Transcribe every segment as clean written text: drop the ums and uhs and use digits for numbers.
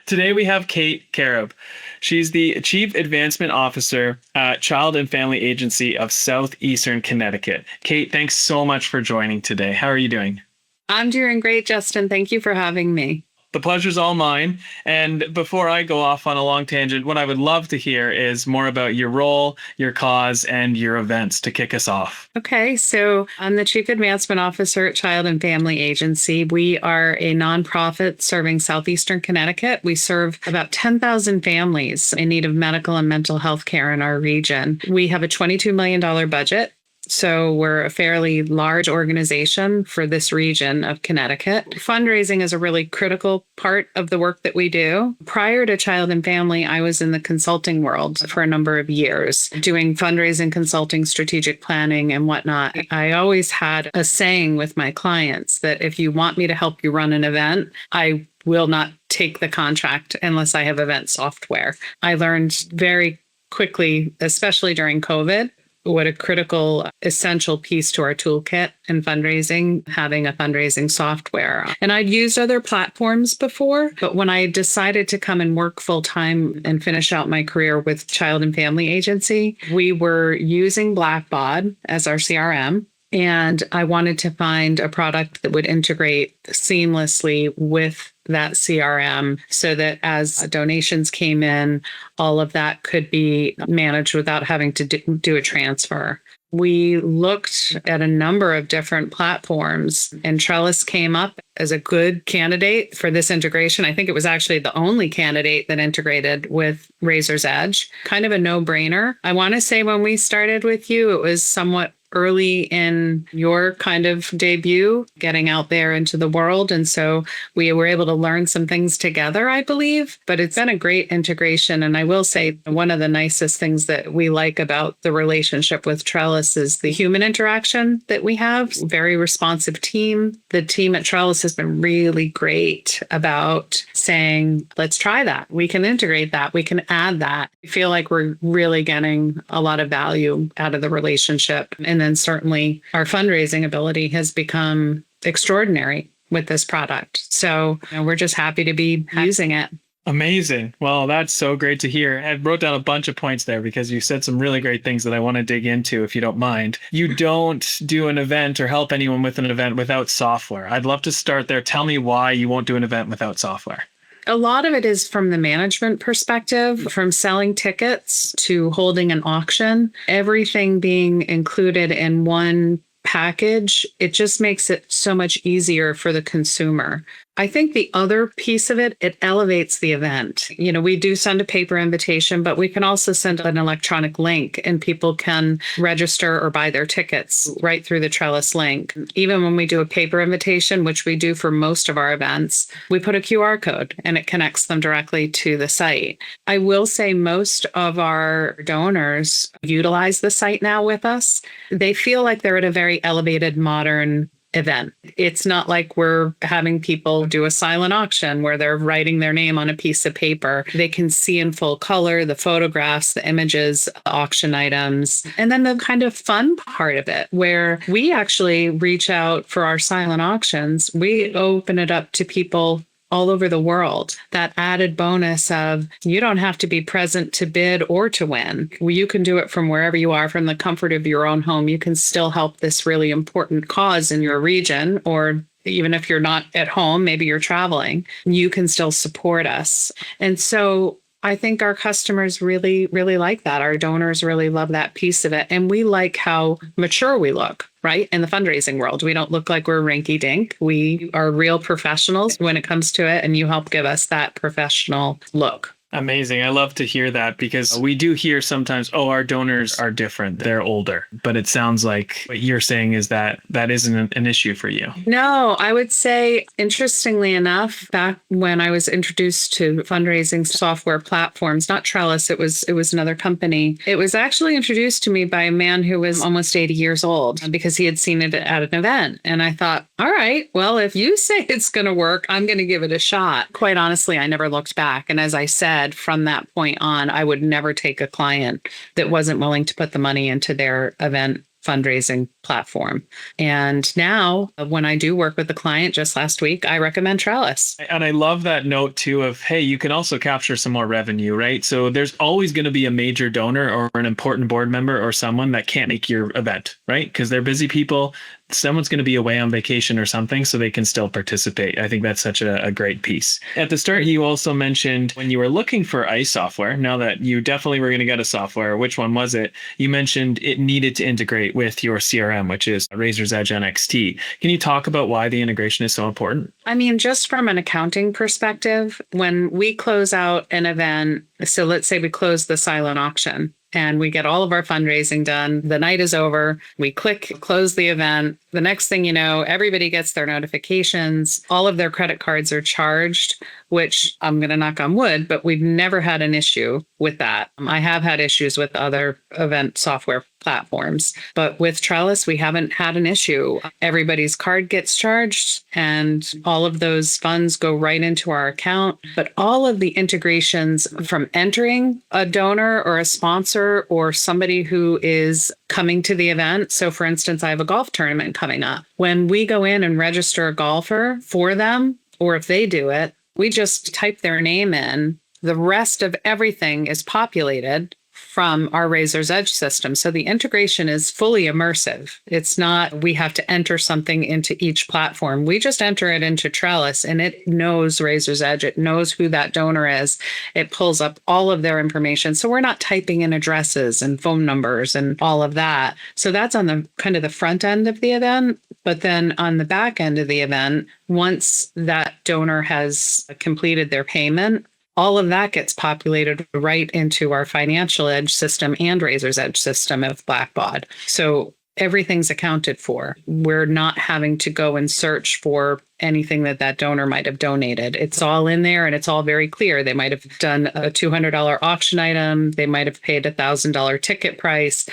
Today we have Kate Careb. She's the Chief Advancement Officer at Child and Family Agency of Southeastern Connecticut. Kate, thanks so much for joining today. How are you doing? I'm doing great, Justin. Thank you for having me. The pleasure's all mine. And before I go off on a long tangent, what I would love to hear is more about your role, your cause, and your events to kick us off. Okay, so I'm the Chief Advancement Officer at Child and Family Agency. We are a nonprofit serving Southeastern Connecticut. We serve about 10,000 families in need of medical and mental health care in our region. We have a $22 million budget. So we're a fairly large organization for this region of Connecticut. Fundraising is a really critical part of the work that we do. Prior to Child and Family, I was in the consulting world for a number of years, doing fundraising, consulting, strategic planning, and whatnot. I always had a saying with my clients that if you want me to help you run an event, I will not take the contract unless I have event software. I learned very quickly, especially during COVID, what a critical, essential piece to our toolkit in fundraising, having a fundraising software. And I'd used other platforms before, but when I decided to come and work full time and finish out my career with Child and Family Agency, we were using Blackbaud as our CRM. And I wanted to find a product that would integrate seamlessly with that CRM so that as donations came in, all of that could be managed without having to do a transfer. We looked at a number of different platforms, and Trellis came up as a good candidate for this integration. I think it was actually the only candidate that integrated with Razor's Edge. Kind of a no-brainer. I want to say when we started with you, it was somewhat early in your kind of debut, getting out there into the world. And so we were able to learn some things together, I believe, but it's been a great integration. And I will say one of the nicest things that we like about the relationship with Trellis is the human interaction that we have. Very responsive team. The team at Trellis has been really great about saying, let's try that. We can integrate that. We can add that. I feel like we're really getting a lot of value out of the relationship. And then certainly our fundraising ability has become extraordinary with this product. So we're just happy to be using it. Amazing. Well, that's so great to hear. I wrote down a bunch of points there because you said some really great things that I want to dig into, if you don't mind. You don't do an event or help anyone with an event without software. I'd love to start there. Tell me why you won't do an event without software. A lot of it is from the management perspective, from selling tickets to holding an auction, everything being included in one package. It just makes it so much easier for the consumer. I think the other piece of it, it elevates the event. We do send a paper invitation, but we can also send an electronic link and people can register or buy their tickets right through the Trellis link. Even when we do a paper invitation, which we do for most of our events, we put a QR code and it connects them directly to the site. I will say most of our donors utilize the site now with us. They feel like they're at a very elevated, modern event. It's not like we're having people do a silent auction where they're writing their name on a piece of paper. They can see in full color the photographs, the images, the auction items, and then the kind of fun part of it where we actually reach out for our silent auctions. We open it up to people all over the world. That added bonus of you don't have to be present to bid or to win. You can do it from wherever you are, from the comfort of your own home. You can still help this really important cause in your region, or even if you're not at home, maybe you're traveling, you can still support us. And so I think our customers really, really like that. Our donors really love that piece of it. And we like how mature we look, right? In the fundraising world, we don't look like we're rinky dink. We are real professionals when it comes to it. And you help give us that professional look. Amazing. I love to hear that because we do hear sometimes, oh, our donors are different. They're older. But it sounds like what you're saying is that that isn't an issue for you. No, I would say, interestingly enough, back when I was introduced to fundraising software platforms, not Trellis, it was another company. It was actually introduced to me by a man who was almost 80 years old because he had seen it at an event. And I thought, all right, well, if you say it's going to work, I'm going to give it a shot. Quite honestly, I never looked back. And as I said, from that point on, I would never take a client that wasn't willing to put the money into their event fundraising platform. And now when I do work with a client, just last week, I recommend Trellis. And I love that note too of, hey, you can also capture some more revenue, right? So there's always going to be a major donor or an important board member or someone that can't make your event, right? Because they're busy people. Someone's going to be away on vacation or something, so they can still participate. I think that's such a great piece. At the start, you also mentioned when you were looking for ICE software, now that you definitely were going to get a software, which one was it? You mentioned it needed to integrate with your CRM, which is Razor's Edge NXT. Can you talk about why the integration is so important? I mean, just from an accounting perspective, when we close out an event, so let's say we close the silent auction and we get all of our fundraising done, the night is over, we click close the event. The next thing you know, everybody gets their notifications, all of their credit cards are charged, which I'm going to knock on wood, but we've never had an issue with that. I have had issues with other event software platforms, but with Trellis, we haven't had an issue. Everybody's card gets charged and all of those funds go right into our account. But all of the integrations from entering a donor or a sponsor or somebody who is coming to the event. So for instance, I have a golf tournament coming up. When we go in and register a golfer for them, or if they do it, we just type their name in. The rest of everything is populated from our Razor's Edge system. So the integration is fully immersive. It's not we have to enter something into each platform. We just enter it into Trellis and it knows Razor's Edge. It knows who that donor is. It pulls up all of their information. So we're not typing in addresses and phone numbers and all of that. So that's on the kind of the front end of the event. But then on the back end of the event, once that donor has completed their payment, all of that gets populated right into our Financial Edge system and Razor's Edge system of Blackbaud. So everything's accounted for. We're not having to go and search for anything that donor might have donated. It's all in there and it's all very clear. They might have done a $200 auction item. They might have paid a $1,000 ticket price.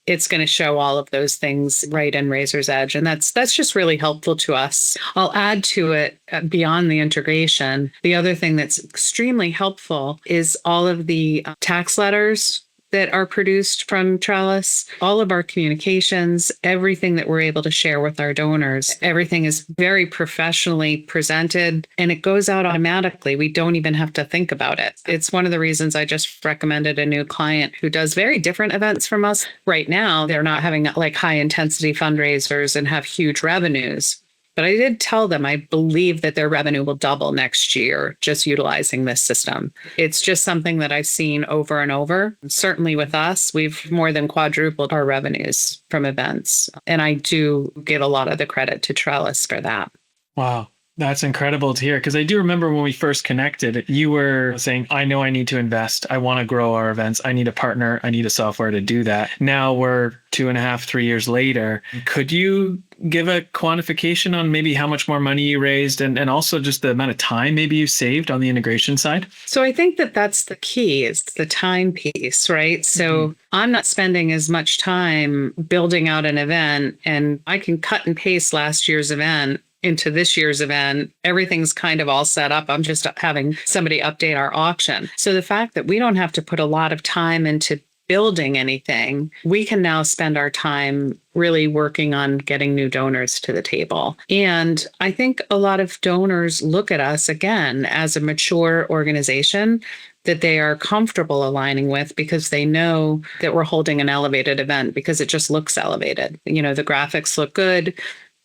It's going to show all of those things right in Razor's Edge. And that's just really helpful to us. I'll add to it beyond the integration. The other thing that's extremely helpful is all of the tax letters that are produced from Trellis, all of our communications, everything that we're able to share with our donors. Everything is very professionally presented and it goes out automatically. We don't even have to think about it. It's one of the reasons I just recommended a new client who does very different events from us. Right now, they're not having like high intensity fundraisers and have huge revenues. But I did tell them I believe that their revenue will double next year just utilizing this system. It's just something that I've seen over and over. Certainly with us, we've more than quadrupled our revenues from events. And I do give a lot of the credit to Trellis for that. Wow. That's incredible to hear because I do remember when we first connected, you were saying, I know I need to invest. I want to grow our events. I need a partner. I need a software to do that. Now we're 2.5, 3 years later. Could you give a quantification on maybe how much more money you raised and also just the amount of time maybe you saved on the integration side? So I think that's the key is the time piece, right? So I'm not spending as much time building out an event and I can cut and paste last year's event into this year's event. Everything's kind of all set up. I'm just having somebody update our auction. So the fact that we don't have to put a lot of time into building anything, we can now spend our time really working on getting new donors to the table. And I think a lot of donors look at us again as a mature organization that they are comfortable aligning with because they know that we're holding an elevated event because it just looks elevated. You know, the graphics look good.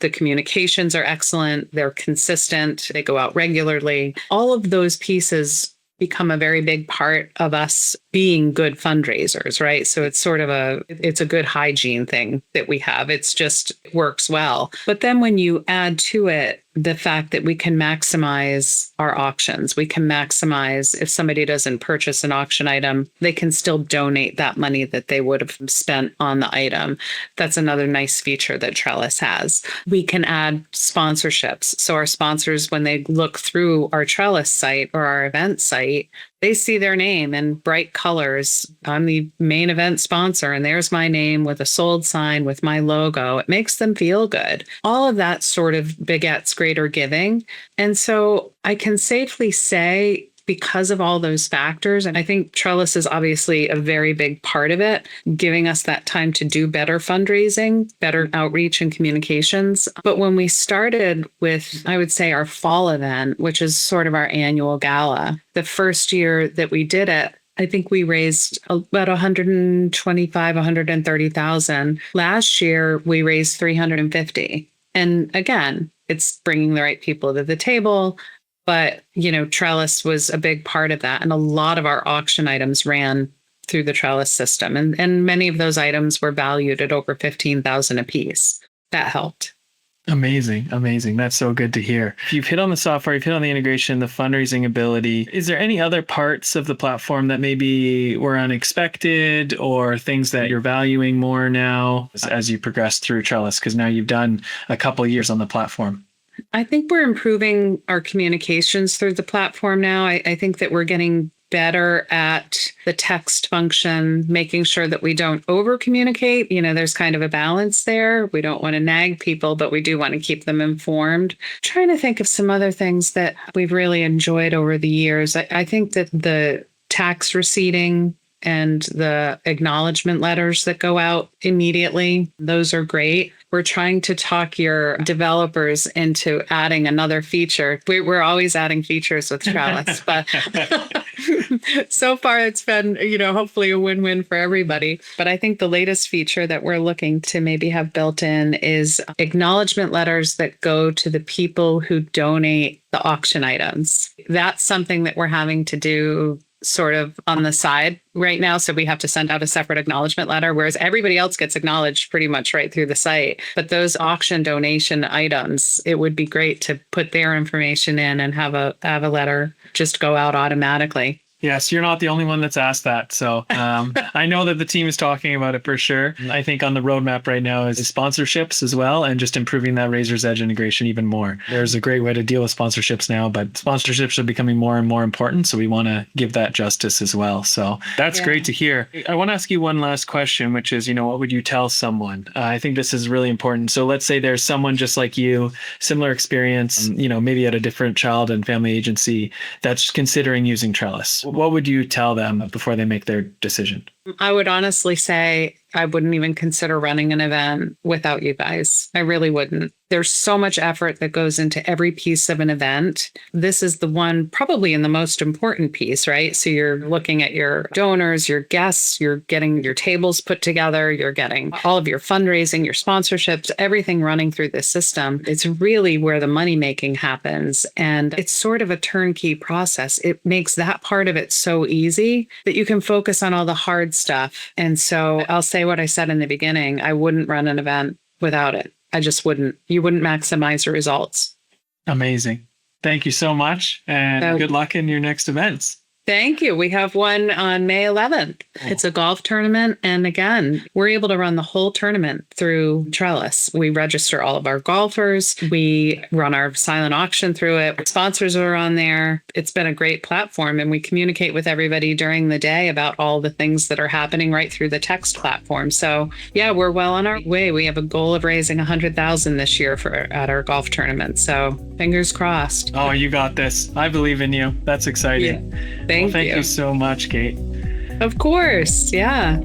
The communications are excellent. They're consistent. They go out regularly. All of those pieces become a very big part of us being good fundraisers, right? So it's sort of it's a good hygiene thing that we have. It's just works well. But then when you add to it the fact that we can maximize our auctions, we can maximize if somebody doesn't purchase an auction item, they can still donate that money that they would have spent on the item. That's another nice feature that Trellis has. We can add sponsorships. So our sponsors, when they look through our Trellis site or our event site, they see their name in bright colors. I'm the main event sponsor, and there's my name with a sold sign with my logo. It makes them feel good. All of that sort of begets greater giving. And so I can safely say because of all those factors. And I think Trellis is obviously a very big part of it, giving us that time to do better fundraising, better outreach and communications. But when we started with, I would say, our fall event, which is sort of our annual gala, the first year that we did it, I think we raised about 125, 130,000. Last year, we raised 350. And again, it's bringing the right people to the table. But, Trellis was a big part of that. And a lot of our auction items ran through the Trellis system. And many of those items were valued at over 15,000 a piece. That helped. Amazing. Amazing. That's so good to hear. You've hit on the software, you've hit on the integration, the fundraising ability. Is there any other parts of the platform that maybe were unexpected or things that you're valuing more now as you progress through Trellis? Because now you've done a couple of years on the platform. I think we're improving our communications through the platform now. I think that we're getting better at the text function, making sure that we don't over communicate. There's kind of a balance there. We don't want to nag people, but we do want to keep them informed. Trying to think of some other things that we've really enjoyed over the years. I think that the tax receipting and the acknowledgement letters that go out immediately, those are great. We're trying to talk your developers into adding another feature. We're always adding features with Trellis, but so far it's been, hopefully a win-win for everybody. But I think the latest feature that we're looking to maybe have built in is acknowledgement letters that go to the people who donate the auction items. That's something that we're having to do sort of on the side right now. So we have to send out a separate acknowledgement letter, whereas everybody else gets acknowledged pretty much right through the site. But those auction donation items, it would be great to put their information in and have a letter just go out automatically. Yes, you're not the only one that's asked that. So I know that the team is talking about it for sure. I think on the roadmap right now is sponsorships as well, and just improving that Razor's Edge integration even more. There's a great way to deal with sponsorships now, but sponsorships are becoming more and more important. So we want to give that justice as well. So that's great to hear. I want to ask you one last question, which is, what would you tell someone? I think this is really important. So let's say there's someone just like you, similar experience, maybe at a different child and family agency that's considering using Trellis. What would you tell them before they make their decision? I would honestly say I wouldn't even consider running an event without you guys. I really wouldn't. There's so much effort that goes into every piece of an event. This is the one probably in the most important piece, right? So you're looking at your donors, your guests, you're getting your tables put together, you're getting all of your fundraising, your sponsorships, everything running through this system. It's really where the money making happens. And it's sort of a turnkey process. It makes that part of it so easy that you can focus on all the hard stuff. And so I'll say what I said in the beginning, I wouldn't run an event without it. I just wouldn't. You wouldn't maximize your results. Amazing. Thank you so much. And good luck in your next events. Thank you. We have one on May 11th. It's a golf tournament. And again, we're able to run the whole tournament through Trellis. We register all of our golfers. We run our silent auction through it. Our sponsors are on there. It's been a great platform. And we communicate with everybody during the day about all the things that are happening right through the text platform. So yeah, we're well on our way. We have a goal of raising 100,000 this year at our golf tournament. So fingers crossed. Oh, you got this. I believe in you. That's exciting. Yeah. Thank you so much, Kate. Of course. Yeah.